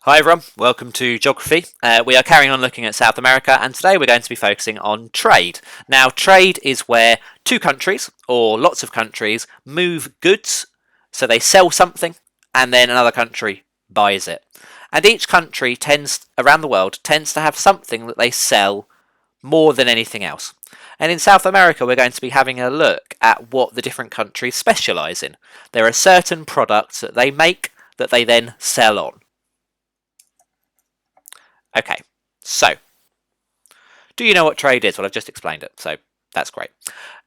Hi everyone, welcome to Geography. We are carrying on looking at South America, and today we're going to be focusing on trade. Now, trade is where two countries, or lots of countries, move goods, so they sell something, and then another country buys it. And each country around the world, tends to have something that they sell more than anything else. And in South America, we're going to be having a look at what the different countries specialise in. There are certain products that they make that they then sell on. Okay, so do you know what trade is? Well, I've just explained it, so that's great.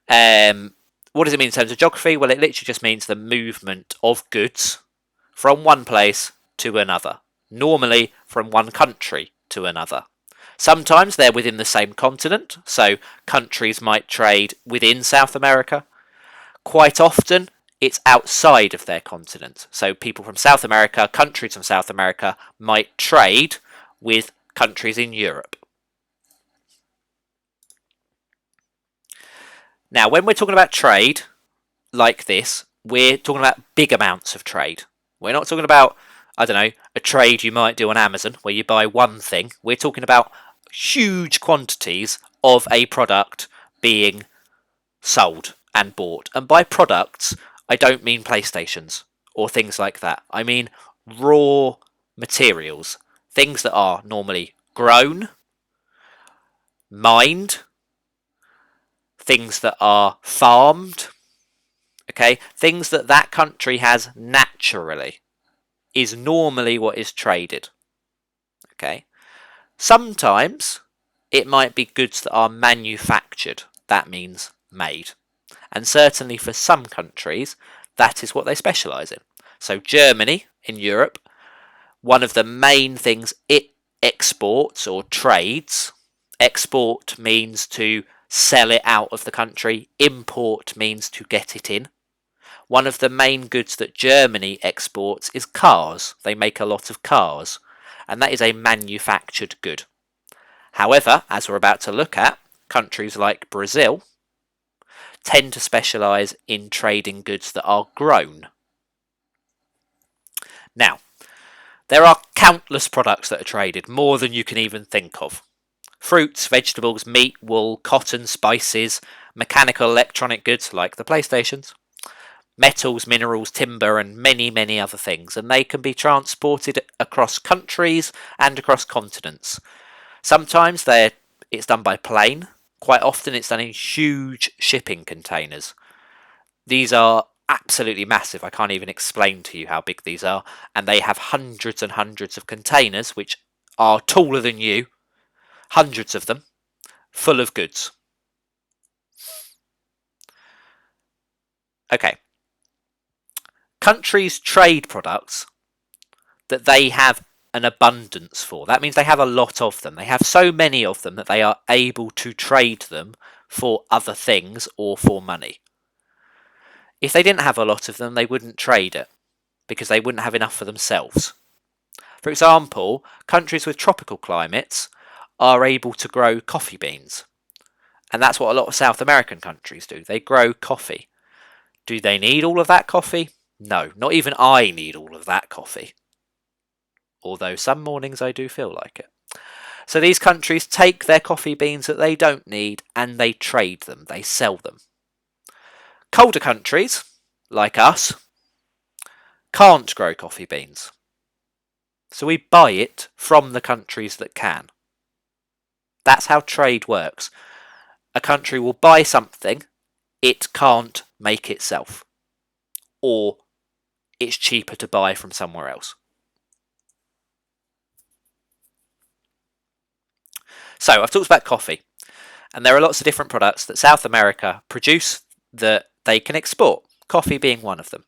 What does it mean in terms of geography? Well, it literally just means the movement of goods from one place to another, normally from one country to another. Sometimes they're within the same continent, so countries might trade within South America. Quite often, it's outside of their continent. So people from South America, countries from South America, might trade with countries in Europe. Now, when we're talking about trade like this, we're talking about big amounts of trade. We're not talking about, I don't know, a trade you might do on Amazon where you buy one thing. We're talking about huge quantities of a product being sold and bought. And by products, I don't mean PlayStations or things like that. I mean raw materials, things that are normally grown, mined, things that are farmed, okay, things that that country has naturally is normally what is traded, okay. Sometimes it might be goods that are manufactured, that means made, and certainly for some countries that is what they specialise in. So Germany in Europe, one of the main things it exports or trades, export means to sell it out of the country, import means to get it in. One of the main goods that Germany exports is cars. They make a lot of cars, and that is a manufactured good. However, as we're about to look at, countries like Brazil tend to specialise in trading goods that are grown. Now, there are countless products that are traded, more than you can even think of. Fruits, vegetables, meat, wool, cotton, spices, mechanical electronic goods like the PlayStations, metals, minerals, timber, and many, many other things, and they can be transported across countries and across continents. Sometimes it's done by plane. Quite often it's done in huge shipping containers. These are absolutely massive. I can't even explain to you how big these are, and they have hundreds and hundreds of containers which are taller than you, hundreds of them, full of goods. Okay. Countries trade products that they have an abundance for. That means they have a lot of them. They have so many of them that they are able to trade them for other things or for money. If they didn't have a lot of them, they wouldn't trade it because they wouldn't have enough for themselves. For example, countries with tropical climates are able to grow coffee beans. And that's what a lot of South American countries do. They grow coffee. Do they need all of that coffee? No, not even I need all of that coffee. Although some mornings I do feel like it. So these countries take their coffee beans that they don't need and they trade them, they sell them. Colder countries, like us, can't grow coffee beans. So we buy it from the countries that can. That's how trade works. A country will buy something it can't make itself, or it's cheaper to buy from somewhere else. So I've talked about coffee, and there are lots of different products that South America produce that they can export, coffee being one of them.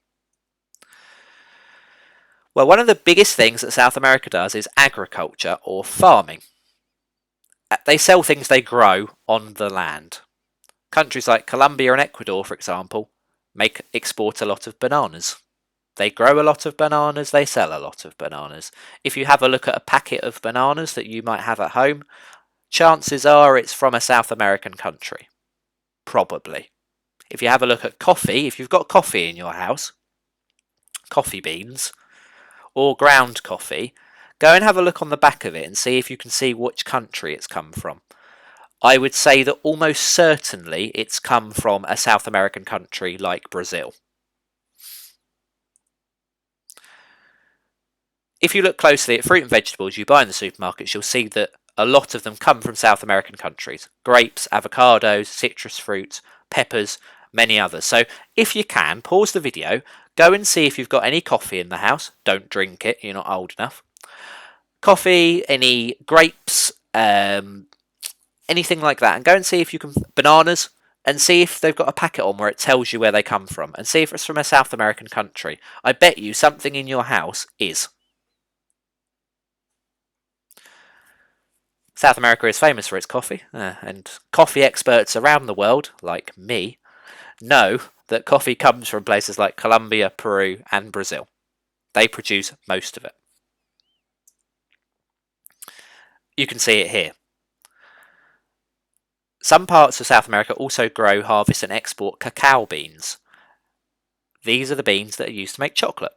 Well, one of the biggest things that South America does is agriculture or farming. They sell things they grow on the land. Countries like Colombia and Ecuador, for example, export a lot of bananas. They grow a lot of bananas, they sell a lot of bananas. If you have a look at a packet of bananas that you might have at home, chances are it's from a South American country. Probably. If you have a look at coffee, if you've got coffee in your house, coffee beans, or ground coffee, Go and have a look on the back of it and see if you can see which country it's come from. I would say that almost certainly it's come from a South American country like Brazil. If you look closely at fruit and vegetables you buy in the supermarkets, you'll see that a lot of them come from South American countries. Grapes, avocados, citrus fruits, peppers, many others. So if you can, pause the video, go and see if you've got any coffee in the house. Don't drink it, you're not old enough. Coffee, any grapes, anything like that, and go and see if you can, bananas, and see if they've got a packet on where it tells you where they come from, and see if it's from a South American country. I bet you something in your house is. South America is famous for its coffee, and coffee experts around the world, like me, know that coffee comes from places like Colombia, Peru, and Brazil. They produce most of it. You can see it here. Some parts of South America also grow, harvest, and export cacao beans. These are the beans that are used to make chocolate.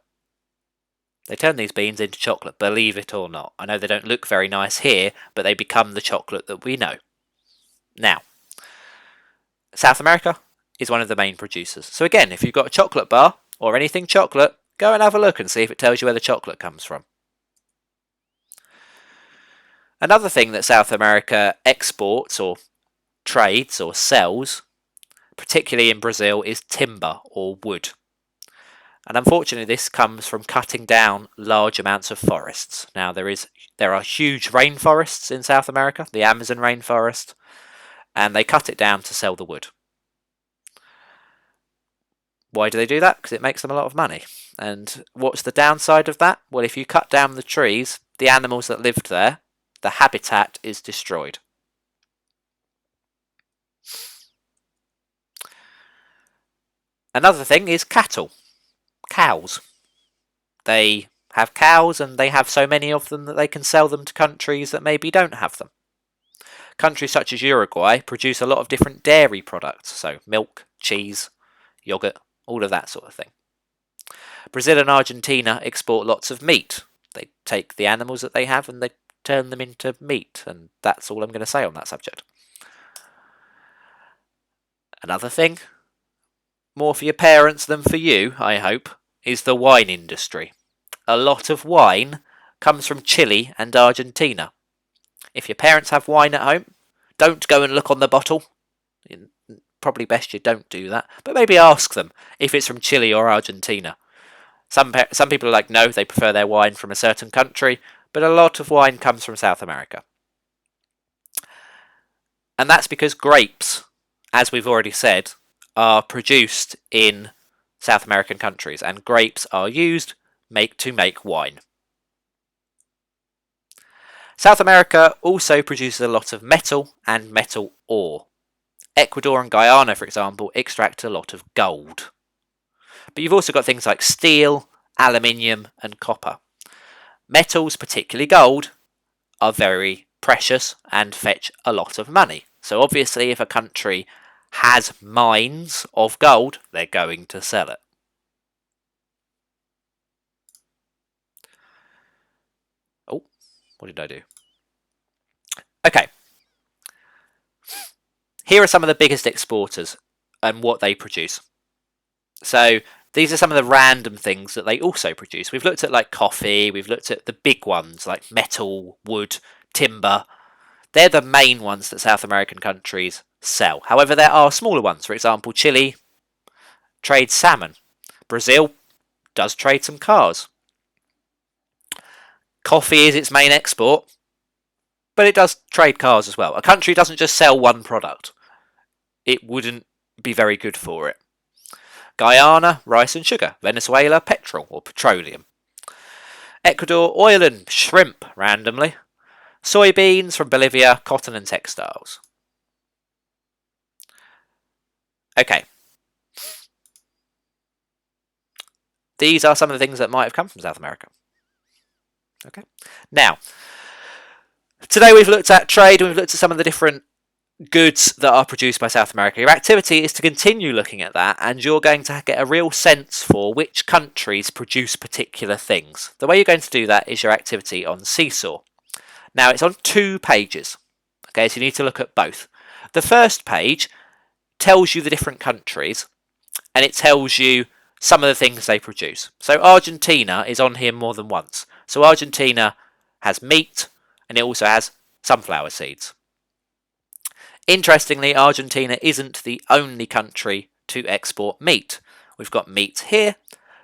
They turn these beans into chocolate, believe it or not. I know they don't look very nice here, but they become the chocolate that we know. Now, South America is one of the main producers. So again, if you've got a chocolate bar or anything chocolate, go and have a look and see if it tells you where the chocolate comes from. Another thing that South America exports or trades or sells, particularly in Brazil, is timber or wood. And unfortunately this comes from cutting down large amounts of forests. Now there are huge rainforests in South America, the Amazon rainforest, and they cut it down to sell the wood. Why do they do that? Because it makes them a lot of money. And what's the downside of that? Well, if you cut down the trees, the animals that lived there, the habitat is destroyed. Another thing is cattle. Cows. They have cows and they have so many of them that they can sell them to countries that maybe don't have them. Countries such as Uruguay produce a lot of different dairy products, so milk, cheese, yogurt, all of that sort of thing. Brazil and Argentina export lots of meat. They take the animals that they have and they turn them into meat, and that's all I'm going to say on that subject. Another thing, more for your parents than for you, I hope, is the wine industry. A lot of wine comes from Chile and Argentina. If your parents have wine at home, don't go and look on the bottle. Probably best you don't do that, but maybe ask them if it's from Chile or Argentina. Some people are like, no, they prefer their wine from a certain country, but a lot of wine comes from South America. And that's because grapes, as we've already said, are produced in South American countries, and grapes are used to make wine. South America also produces a lot of metal and metal ore. Ecuador and Guyana, for example, extract a lot of gold. But you've also got things like steel, aluminium, and copper. Metals, particularly gold, are very precious and fetch a lot of money. So obviously if a country has mines of gold, they're going to sell it. Oh, what did I do? Okay. Here are some of the biggest exporters and what they produce. So these are some of the random things that they also produce. We've looked at like coffee, we've looked at the big ones like metal, wood, timber. They're the main ones that South American countries sell. However, there are smaller ones. For example, Chile trades salmon. Brazil does trade some cars. Coffee is its main export, but it does trade cars as well. A country doesn't just sell one product. It wouldn't be very good for it. Guyana, rice and sugar. Venezuela, petrol or petroleum. Ecuador, oil and shrimp, randomly. Soybeans from Bolivia, cotton and textiles. Okay. These are some of the things that might have come from South America. Okay. Now, today we've looked at trade and we've looked at some of the different goods that are produced by South America. Your activity is to continue looking at that, and you're going to get a real sense for which countries produce particular things. The way you're going to do that is your activity on Seesaw. Now, it's on 2 pages. Okay, so you need to look at both. The first page tells you the different countries, and it tells you some of the things they produce. So Argentina is on here more than once. So Argentina has meat, and it also has sunflower seeds. Interestingly, Argentina isn't the only country to export meat. We've got meat here,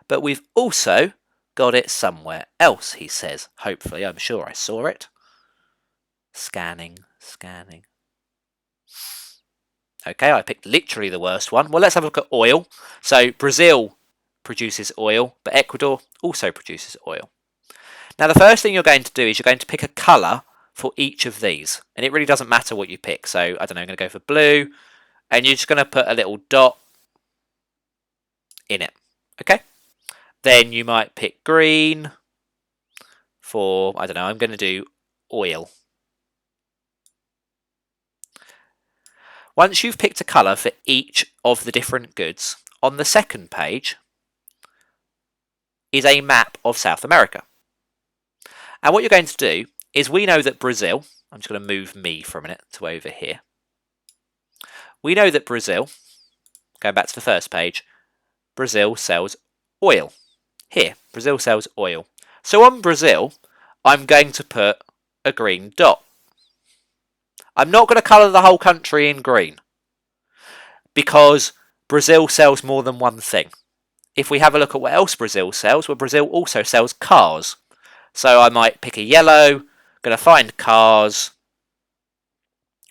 but we've also got it somewhere else, he says. Hopefully, I'm sure I saw it. Scanning. Okay, I picked literally the worst one. Well, let's have a look at oil. So Brazil produces oil, but Ecuador also produces oil. Now, the first thing you're going to do is you're going to pick a colour for each of these. And it really doesn't matter what you pick. So, I don't know, I'm going to go for blue. And you're just going to put a little dot in it. Okay? Then you might pick green for, I don't know, I'm going to do oil. Once you've picked a colour for each of the different goods, on the second page is a map of South America. And what you're going to do is, we know that Brazil, I'm just going to move me for a minute to over here. We know that Brazil, going back to the first page, Brazil sells oil. Here, Brazil sells oil. So on Brazil, I'm going to put a green dot. I'm not going to colour the whole country in green, because Brazil sells more than one thing. If we have a look at what else Brazil sells, well, Brazil also sells cars. So I might pick a yellow, going to find cars,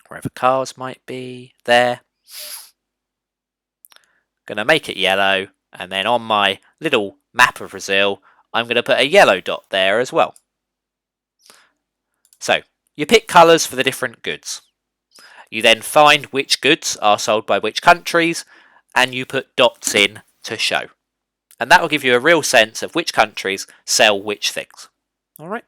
wherever cars might be, there. Going to make it yellow, and then on my little map of Brazil, I'm going to put a yellow dot there as well. So, you pick colours for the different goods. You then find which goods are sold by which countries, and you put dots in to show. And that will give you a real sense of which countries sell which things. Alright,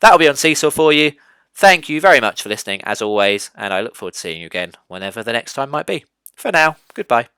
that'll be on Seesaw for you. Thank you very much for listening, as always, and I look forward to seeing you again whenever the next time might be. For now, goodbye.